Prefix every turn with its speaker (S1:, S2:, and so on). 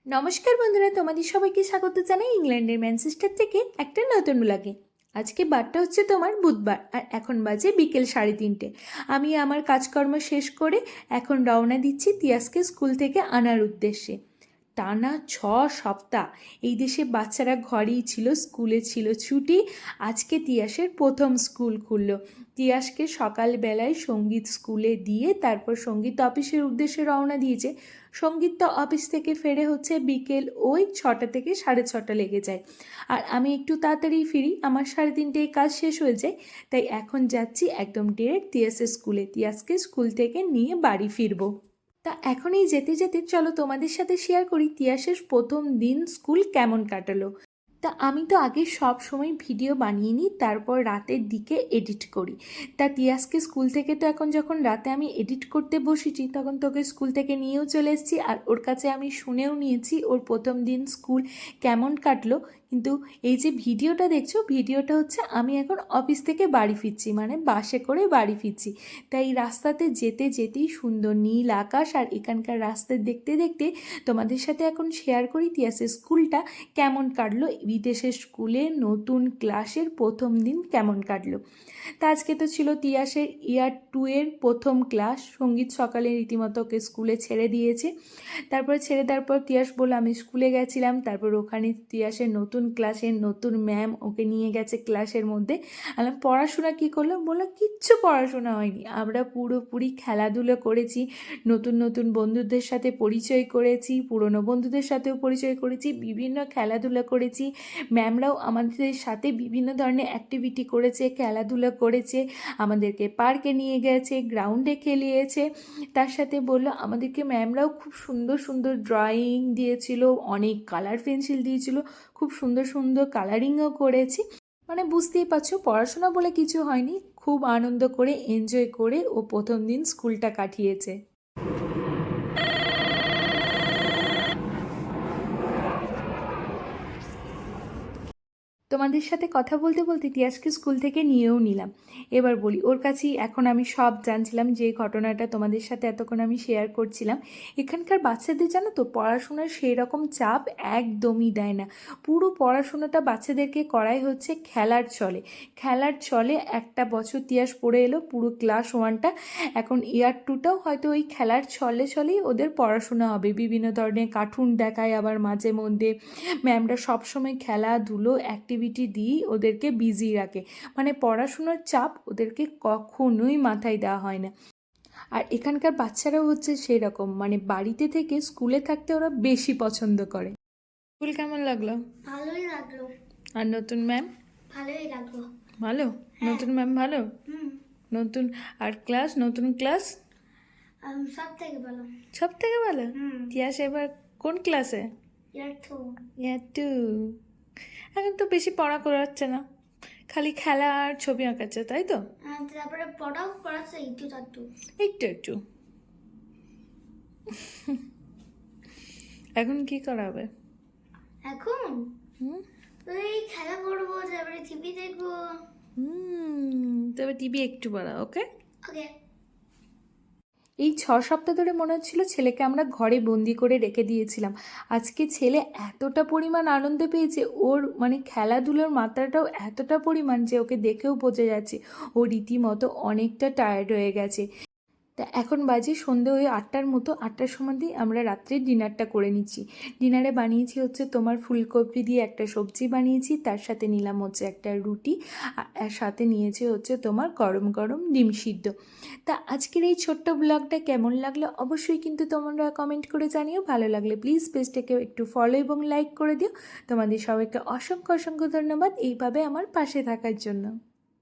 S1: নমস্কার বন্ধুরা, তোমাদের সবাইকে স্বাগত জানাই ইংল্যান্ডের ম্যানচেস্টার থেকে একটা নতুন ব্লগে। আজকে বারটা হচ্ছে তোমার বুধবার, আর এখন বাজে বিকেল 3:30। আমি আমার কাজকর্ম শেষ করে এখন রওনা দিচ্ছি তিয়াসকে স্কুল থেকে আনার উদ্দেশ্যে। টানা 6 সপ্তাহ এই দেশে বাচ্চারা ঘরেই ছিল, স্কুলে ছিল ছুটি। আজকে তিয়াসের প্রথম স্কুল খুলল। তিয়াসকে সকালবেলায় সঙ্গীত স্কুলে দিয়ে তারপর সঙ্গীত অফিসের উদ্দেশ্যে রওনা দিয়েছে। সঙ্গীত অফিস থেকে ফেরে হচ্ছে বিকেল ওই 6টা থেকে 6:30 লেগে যায়। আর আমি একটু তাড়াতাড়ি ফিরি, আমার 3:30টায় কাজ শেষ হয়ে যায়। তাই এখন যাচ্ছি একদম ডিরেক্ট তিয়াসের স্কুলে, তিয়াসকে স্কুল থেকে নিয়ে বাড়ি ফিরবো। তা এখন এই যেতে যেতে চলো তোমাদের সাথে শেয়ার করি তিয়াসের প্রথম দিন স্কুল কেমন কাটালো। তা আমি তো আগে সব সময় ভিডিও বানিয়ে নিই, তারপর রাতের দিকে এডিট করি। তা তিয়াসকে স্কুল থেকে তো এখন যখন রাতে আমি এডিট করতে বসেছি, তখন তোকে স্কুল থেকে নিয়েও চলে এসেছি, আর ওর কাছে আমি শুনেও নিয়েছি ওর প্রথম দিন স্কুল কেমন কাটলো। কিন্তু এই যে ভিডিওটা দেখছো, ভিডিওটা হচ্ছে আমি এখন অফিস থেকে বাড়ি ফিরছি, মানে বাসে করে বাড়ি ফিরছি। তাই রাস্তাতে যেতে যেতেই সুন্দর নীল আকাশ আর এখানকার রাস্তা দেখতে দেখতে তোমাদের সাথে এখন শেয়ার করি তিয়াসের স্কুলটা কেমন কাটলো, বিদেশের স্কুলে নতুন ক্লাসের প্রথম দিন কেমন কাটলো। তা আজকে তো ছিল তিয়াসের ইয়ার 2 এর প্রথম ক্লাস। সঙ্গীত সকালে রীতিমতো ওকে স্কুলে ছেড়ে দিয়েছে। তারপরে ছেড়ে দেওয়ার পর তিয়াস বলল আমি স্কুলে গেছিলাম, তারপর ওখানে তিয়াসের নতুন ক্লাসের নতুন ম্যাম ওকে নিয়ে গেছে ক্লাসের মধ্যে। আমি পড়াশোনা কী করলো, বললো কিচ্ছু পড়াশোনা হয়নি, আমরা পুরোপুরি খেলাধুলো করেছি, নতুন নতুন বন্ধুদের সাথে পরিচয় করেছি, পুরনো বন্ধুদের সাথেও পরিচয় করেছি, বিভিন্ন খেলাধুলা করেছি। ম্যামরাও আমাদের সাথে বিভিন্ন ধরনের অ্যাক্টিভিটি করেছে, খেলাধুলা করেছে, আমাদেরকে পার্কে নিয়ে গেছে, গ্রাউন্ডে খেলিয়েছে। তার সাথে বললো আমাদেরকে ম্যামরাও খুব সুন্দর সুন্দর ড্রয়িং দিয়েছিল, অনেক কালার পেন্সিল দিয়েছিল, খুব সুন্দর সুন্দর কালারিংও করেছি। মানে বুঝতেই পারছো পড়াশোনা বলে কিছু হয়নি, খুব আনন্দ করে এনজয় করে ও প্রথম দিন স্কুলটা কাটিয়েছে। তোমাদের সাথে কথা বলতে বলতে তিয়াসকে স্কুল থেকে নিয়েও নিলাম। এবার বলি ওর কাছেই এখন আমি সব জানছিলাম, যে ঘটনাটা তোমাদের সাথে এতক্ষণ আমি শেয়ার করছিলাম। এখানকার বাচ্চাদের জানো তো পড়াশোনার সেই রকম চাপ একদমই দেয় না। পুরো পড়াশোনাটা বাচ্চাদেরকে করাই হচ্ছে খেলার ছলে। খেলার ছলে একটা বছর তিয়াস পড়ে এলো পুরো ক্লাস 1টা, এখন ইয়ার 2টাও হয়তো ওই খেলার ছলে ছলেই ওদের পড়াশোনা হবে। বিভিন্ন ধরনের কার্টুন দেখায়, আবার মাঝে মধ্যে ম্যামরা সবসময় খেলাধুলো অ্যাক্টিভিটি দিয়েই ওদেরকে বিজি রাখে। মানে পড়াশোনার চাপ ওদেরকে কখনোই মাথায় দেওয়া হয় না। আর এখানকার বাচ্চারাও হচ্ছে সেই রকম, মানে বাড়িতে থেকে স্কুলে থাকতে ওরা বেশি পছন্দ করে। স্কুল কেমন লাগলো?
S2: ভালোই লাগলো।
S1: আর নতুন ম্যাম?
S2: ভালোই লাগলো।
S1: ভালো? নতুন ম্যাম ভালো? নতুন আর ক্লাস, নতুন ক্লাস
S2: সব থেকে ভালো।
S1: সব থেকে ভালো? তিয়াস এবার কোন ক্লাসে?
S2: ইয়ার 2।
S1: ইয়ার 2। এখন তো বেশি পড়া করাচ্ছে না, খালি খেলা আর ছবি আঁকাচ্ছে, তাই তো?
S2: তারপরে পড়াও করাচ্ছে একটু একটু
S1: একটু একটু। এখন কি করাবে?
S2: এখন ওই খেলা করবো, তারপরে টিভি দেখবো।
S1: তবে টিভি একটু বাড়া, ওকে?
S2: ওকে।
S1: এই 6 সপ্তাহ ধরে মনে হচ্ছিল ছেলেকে আমরা ঘরে বন্দি করে রেখে দিয়েছিলাম। আজকে ছেলে এতটা পরিমাণ আনন্দ পেয়েছে, ওর মানে খেলাধুলোর মাত্রাটাও এতটা পরিমাণ যে ওকে দেখেও বোঝা যাচ্ছে ও রীতিমতো অনেকটা টায়ার্ড হয়ে গেছে। তা এখন বাজে সন্ধে ওই 8টার মতো, 8টার সময় দিয়ে আমরা রাত্রের ডিনারটা করে নিচ্ছি। ডিনারে বানিয়েছি হচ্ছে তোমার ফুলকপি দিয়ে একটা সবজি বানিয়েছি, তার সাথে নিলাম হচ্ছে একটা রুটি, আর সাথে নিয়েছি হচ্ছে তোমার গরম গরম ডিম সিদ্ধ। তা আজকের এই ছোট্ট ব্লগটা কেমন লাগলো অবশ্যই কিন্তু তোমরা কমেন্ট করে জানিও। ভালো লাগলে প্লিজ পেজটাকে একটু ফলো এবং লাইক করে দিও। তোমাদের সবাইকে অসংখ্য অসংখ্য ধন্যবাদ এইভাবে আমার পাশে থাকার জন্য।